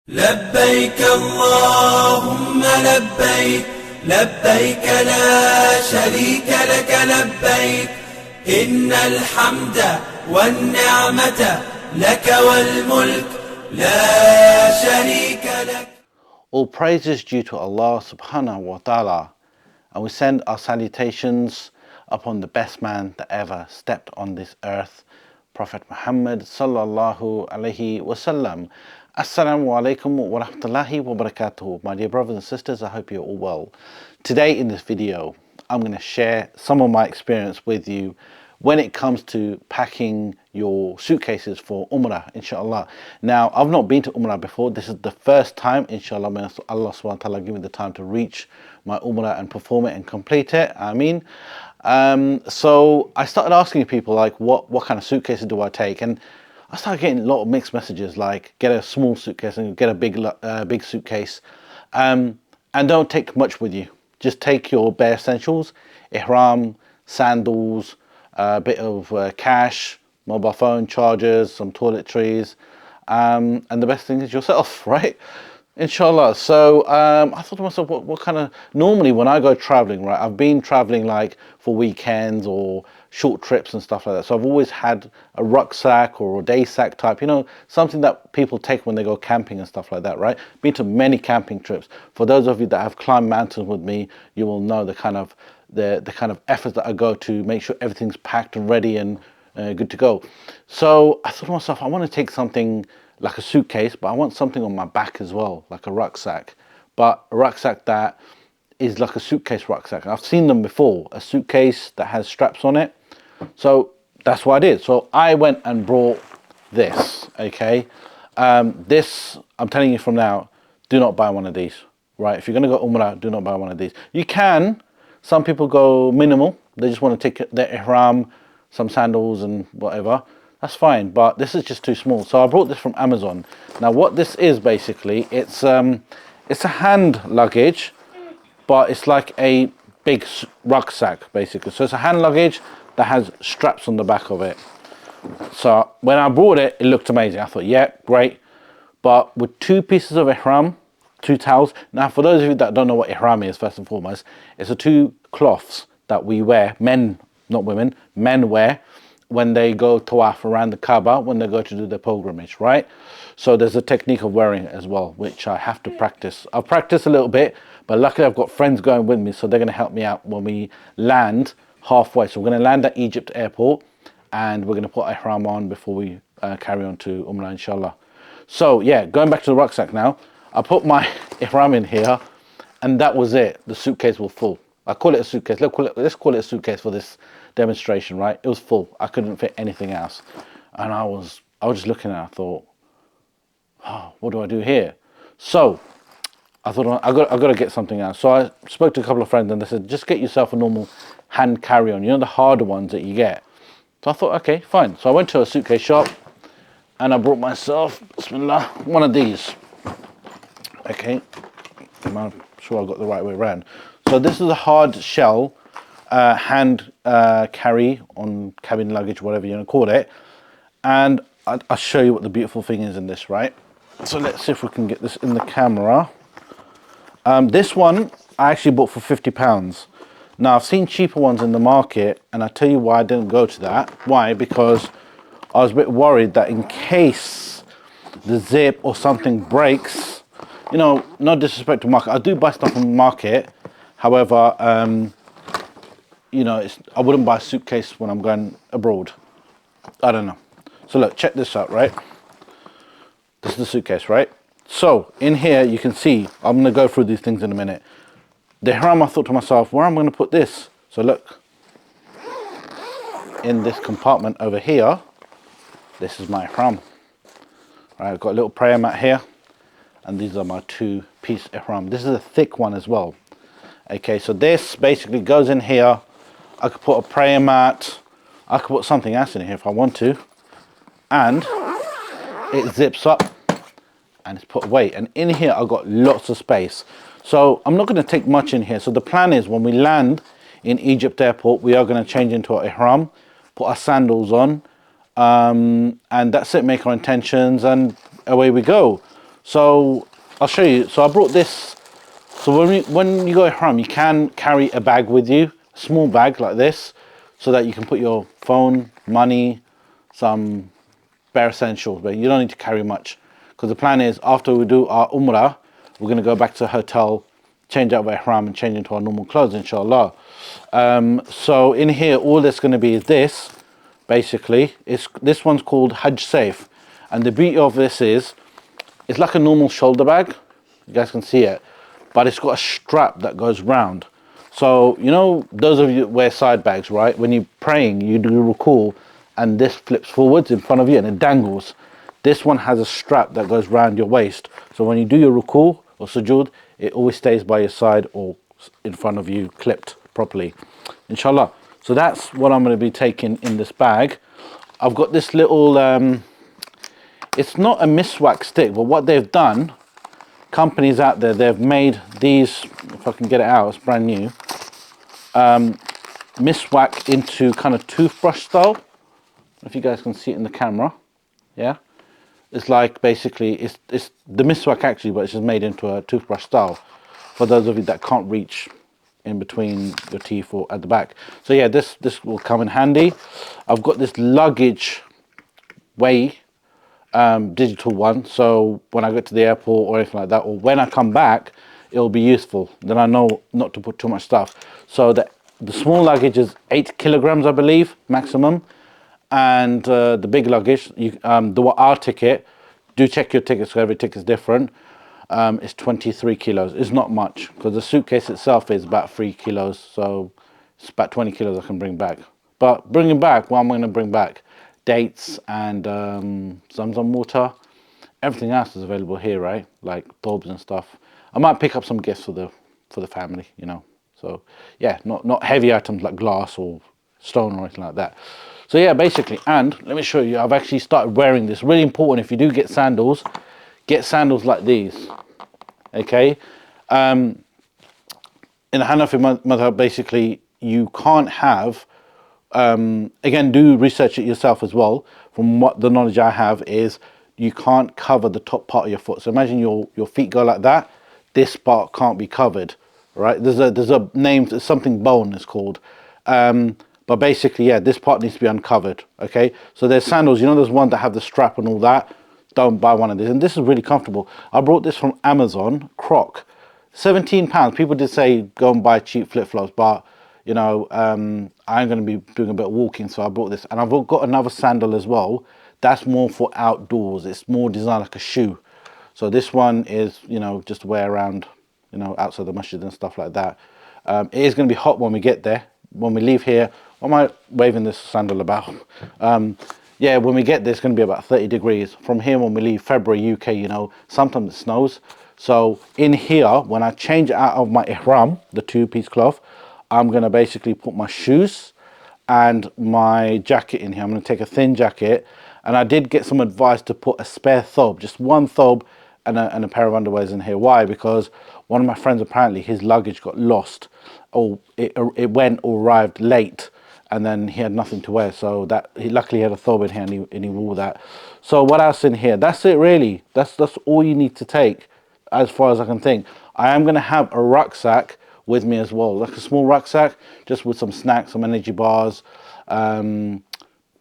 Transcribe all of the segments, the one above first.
لبيك اللهم لبيك لبيك لا شريك لك لبيك إن الحمد والنعمة لك والملك لا شريك لك. All praise is due to Allah subhanahu wa ta'ala, and we send our salutations upon the best man that ever stepped on this earth, Prophet Muhammad sallallahu alaihi wasallam. Assalamu alaikum wa rahmatullahi wa barakatuh. My dear brothers and sisters, I hope you're all well. Today in this video, I'm going to share some of my experience with you when it comes to packing your suitcases for Umrah, inshallah. Now, I've not been to Umrah before. This is the first time, inshallah. May Allah subhanahu wa ta'ala give me the time to reach my Umrah and perform it and complete it. I mean, so I started asking people like, what kind of suitcases do I take? And I started getting a lot of mixed messages, like get a small suitcase and get a big suitcase, and don't take much with you. Just take your bare essentials: Ihram, sandals, a bit of cash, mobile phone chargers, some toiletries, and the best thing is yourself, right? Inshallah. So I thought to myself, what kind of, normally when I go traveling, right, I've been traveling like for weekends or short trips and stuff like that. So I've always had a rucksack or a day sack type, you know, something that people take when they go camping and stuff like that, right? Been to many camping trips. For those of you that have climbed mountains with me, you will know the kind of efforts that I go to make sure everything's packed and ready and good to go. So I thought to myself, I want to take something like a suitcase, but I want something on my back as well, like a rucksack, but a rucksack that is like a suitcase rucksack. I've seen them before, a suitcase that has straps on it. So that's what I did. So I went and brought this, okay? This, I'm telling you from now, do not buy one of these, right? If you're gonna go Umrah, do not buy one of these. You can, some people go minimal. They just want to take their Ihram, some sandals and whatever. That's fine, but this is just too small. So I brought this from Amazon. Now what this is basically, it's a hand luggage, but it's like a big rucksack basically. So it's a hand luggage that has straps on the back of it. So when I brought it, it looked amazing. I thought, yeah, great. But with 2 pieces of Ihram, 2 towels. Now for those of you that don't know what Ihram is, first and foremost, it's the 2 cloths that we wear, men, not women, men wear when they go tawaf around the Kaaba, when they go to do their pilgrimage, right? So there's a technique of wearing it as well, which I have to practice. I've practiced a little bit, but luckily I've got friends going with me, so they're gonna help me out when we land halfway. So we're gonna land at Egypt airport, and we're gonna put Ihram on before we carry on to Umrah, inshallah. So yeah, going back to the rucksack now, I put my Ihram in here, and that was it. The suitcase was full. I call it a suitcase. Let's call it a suitcase for this demonstration, right? It was full. I couldn't fit anything else, and I was just looking at it. I thought, oh, what do I do here? So I thought I got to get something else. So I spoke to a couple of friends, and they said, just get yourself a normal hand carry-on. You know, the harder ones that you get. So I thought, okay, fine. So I went to a suitcase shop, and I brought myself, bismillah, one of these. Okay, I'm sure I got the right way around. So this is a hard shell hand carry on cabin luggage, whatever you want to call it. And I'll show you what the beautiful thing is in this, right? So let's see if we can get this in the camera. This one I actually bought for £50. Now I've seen cheaper ones in the market, and I'll tell you why I didn't go to that. Why? Because I was a bit worried that in case the zip or something breaks, you know, no disrespect to market, I do buy stuff from the market. However, you know, I wouldn't buy a suitcase when I'm going abroad. I don't know. So look, check this out, right? This is the suitcase, right? So in here, you can see, I'm going to go through these things in a minute. The Ihram, I thought to myself, where am I going to put this? So look, in this compartment over here, this is my Ihram. Right, I've got a little prayer mat here, and these are my 2-piece Ihram. This is a thick one as well. Okay, so this basically goes in here. I could put a prayer mat. I could put something else in here if I want to. And it zips up and it's put away. And in here, I've got lots of space. So I'm not going to take much in here. So the plan is when we land in Egypt airport, we are going to change into our Ihram, put our sandals on, and that's it, make our intentions, and away we go. So I'll show you. So I brought this. So when you go Ihram, you can carry a bag with you, a small bag like this, so that you can put your phone, money, some bare essentials, but you don't need to carry much. Because the plan is after we do our Umrah, we're going to go back to the hotel, change out of Ihram and change into our normal clothes, inshallah. So in here, all that's going to be is this, basically. This one's called Hajj Safe. And the beauty of this is, it's like a normal shoulder bag. You guys can see it. But it's got a strap that goes round. So, you know, those of you that wear side bags, right? When you're praying, you do ruku, and this flips forwards in front of you and it dangles. This one has a strap that goes round your waist. So when you do your ruku or sujood, it always stays by your side or in front of you, clipped properly, inshallah. So that's what I'm going to be taking in this bag. I've got this little, it's not a miswak stick, but what they've done, companies out there, they've made these, if I can get it out, it's brand new, miswak into kind of toothbrush style. If you guys can see it in the camera, yeah, it's like basically it's the miswak actually, but it's just made into a toothbrush style for those of you that can't reach in between your teeth or at the back. So yeah, this will come in handy. I've got this luggage way digital one, so when I get to the airport or anything like that, or when I come back, it'll be useful. Then I know not to put too much stuff. So the small luggage is 8 kilograms, I believe, maximum. And the big luggage, our ticket, do check your tickets, because every ticket is different, is 23 kilos. It's not much, because the suitcase itself is about 3 kilos, so it's about 20 kilos I can bring back. But bringing back, what I'm going to bring back, dates and Zamzam water. Everything else is available here, right? Like bulbs and stuff. I might pick up some gifts for the family, you know. So yeah, not heavy items like glass or stone or anything like that. So yeah, basically, and let me show you, I've actually started wearing this. Really important, if you do get sandals like these, okay? In the Hanafi madhab, basically, you can't have, again, do research it yourself as well. From what the knowledge I have is, you can't cover the top part of your foot. So imagine your feet go like that, this part can't be covered, right? There's a name, there's something bone it's called. But basically, yeah, this part needs to be uncovered, okay? So there's sandals, you know, there's one that have the strap and all that. Don't buy one of these. And this is really comfortable. I brought this from Amazon, Croc. £17. People did say go and buy cheap flip-flops, but, you know, I'm going to be doing a bit of walking, so I brought this. And I've got another sandal as well. That's more for outdoors. It's more designed like a shoe. So this one is, you know, just wear around, you know, outside the masjid and stuff like that. It is going to be hot when we get there. When we leave here, what am I waving this sandal about? Yeah, when we get there, it's going to be about 30 degrees. From here, when we leave February, UK, you know, sometimes it snows. So in here, when I change out of my Ihram, the 2-piece cloth, I'm going to basically put my shoes and my jacket in here. I'm going to take a thin jacket. And I did get some advice to put a spare thobe, just one thobe and a pair of underwears in here. Why? Because one of my friends, apparently, his luggage got lost. Or it went or arrived late, and then he had nothing to wear. So that he luckily had a thobe in here, and he wore that. So what else in here? That's it, really. That's all you need to take, as far as I can think. I am going to have a rucksack with me as well, like a small rucksack, just with some snacks, some energy bars,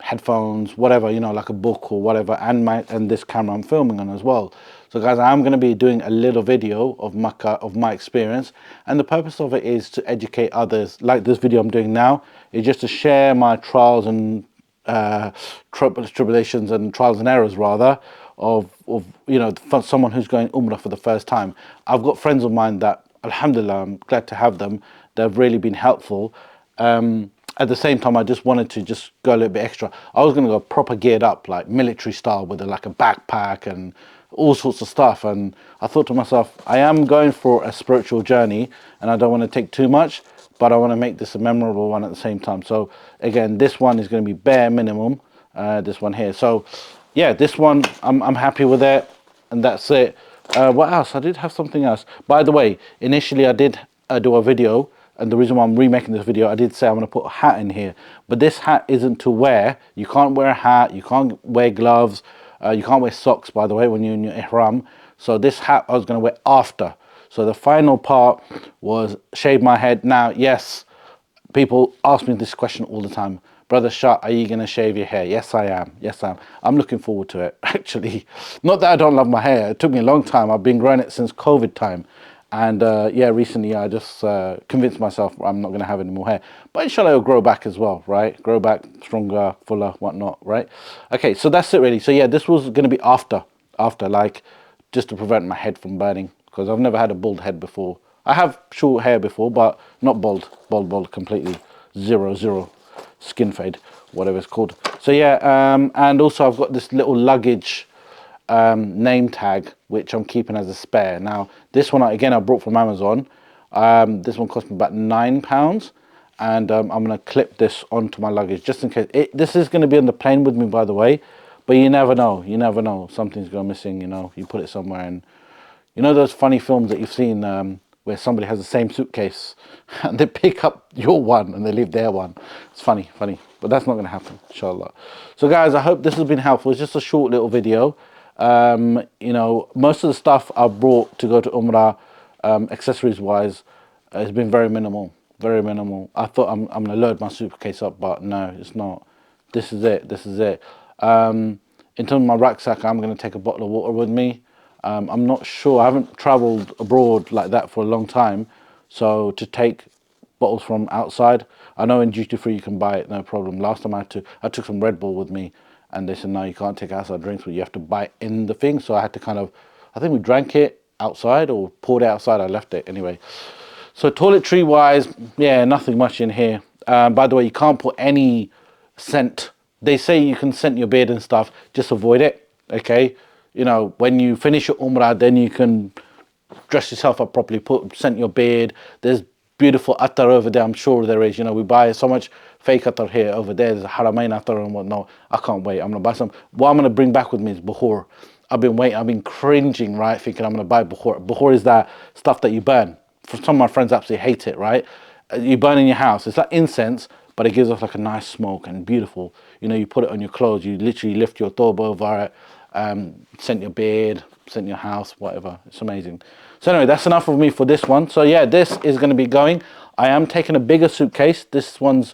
headphones, whatever, you know, like a book or whatever, and this camera I'm filming on as well. So guys, I'm going to be doing a little video of Makkah, of my experience, and the purpose of it is to educate others. Like this video I'm doing now is just to share my trials and tribulations and trials and errors, rather, of you know, for someone who's going Umrah for the first time. I've got friends of mine that, Alhamdulillah, I'm glad to have them. They've really been helpful. At the same time, I just wanted to just go a little bit extra. I was going to go proper geared up, like military style, with like a backpack and all sorts of stuff. And I thought to myself, I am going for a spiritual journey and I don't want to take too much, but I want to make this a memorable one at the same time. So again, this one is going to be bare minimum, this one here. So yeah, this one, I'm happy with it, and that's it. What else? I did have something else. By the way, initially I did do a video, and the reason why I'm remaking this video, I did say I'm going to put a hat in here. But this hat isn't to wear. You can't wear a hat. You can't wear gloves. You can't wear socks, by the way, when you're in your Ihram. So this hat I was going to wear after. So the final part was shave my head. Now, yes, people ask me this question all the time. Brother Shah, are you going to shave your hair? Yes, I am. Yes, I am. I'm looking forward to it, actually. Not that I don't love my hair. It took me a long time. I've been growing it since COVID time. And yeah, recently I just convinced myself I'm not going to have any more hair. But inshallah it'll grow back as well, right? Grow back stronger, fuller, whatnot, right? Okay, so that's it really. So yeah, this was going to be after, like, just to prevent my head from burning. Because I've never had a bald head before. I have short hair before, but not bald completely. Zero skin fade, whatever it's called. So yeah, and also I've got this little luggage name tag which I'm keeping as a spare. Now this one again I brought from Amazon. This one cost me about £9, and I'm gonna clip this onto my luggage just in case. This is gonna be on the plane with me, by the way, but you never know, something's gone missing. You know, you put it somewhere, and you know those funny films that you've seen where somebody has the same suitcase and they pick up your one and they leave their one. It's funny, but that's not going to happen, inshallah. So guys, I hope this has been helpful. It's just a short little video. You know, most of the stuff I brought to go to Umrah, accessories wise, has been very minimal. I thought I'm going to load my suitcase up, but no, it's not. This is it. In terms of my rucksack, I'm going to take a bottle of water with me. I'm not sure, I haven't traveled abroad like that for a long time, so to take bottles from outside, I know in duty free you can buy it, no problem. Last time I took some Red Bull with me, and they said no, you can't take outside drinks, but you have to buy it in the thing. So I had to I think we drank it outside or poured it outside. I left it anyway. So toiletry wise, yeah, nothing much in here. By the way, you can't put any scent. They say you can scent your beard and stuff, just avoid it, okay? You know, when you finish your Umrah, then you can dress yourself up properly, scent your beard. There's beautiful attar over there, I'm sure there is. You know, we buy so much fake attar here. Over there, there's a Haramain attar and whatnot. I can't wait. I'm going to buy some. What I'm going to bring back with me is Bukhur. I've been cringing, right, thinking I'm going to buy Bukhur. Bukhur is that stuff that you burn. For some of my friends absolutely hate it, right? You burn in your house. It's like incense, but it gives off like a nice smoke and beautiful. You know, you put it on your clothes. You literally lift your thawb over it. Scent your beard, scent your house, whatever. It's amazing. So anyway, that's enough of me for this one. So yeah, this is going to be going. I am taking a bigger suitcase. This one's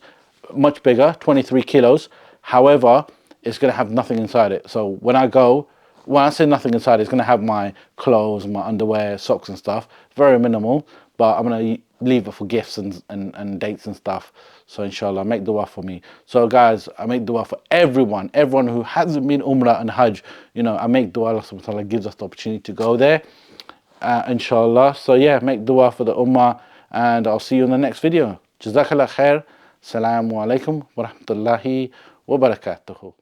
much bigger, 23 kilos. However, it's going to have nothing inside it. So when I say nothing inside, it's going to have my clothes, my underwear, socks and stuff. Very minimal, but I'm going to leave it for gifts and dates and stuff. So inshallah, make dua for me. So guys, I make dua for everyone who hasn't been Umrah and Hajj. You know, I make dua, Allah subhanahu wa ta'ala gives us the opportunity to go there, inshallah. So yeah, make dua for the Ummah, and I'll see you in the next video. Jazakallah khair. Assalamu alaikum wa rahmatullahi wa barakatuhu.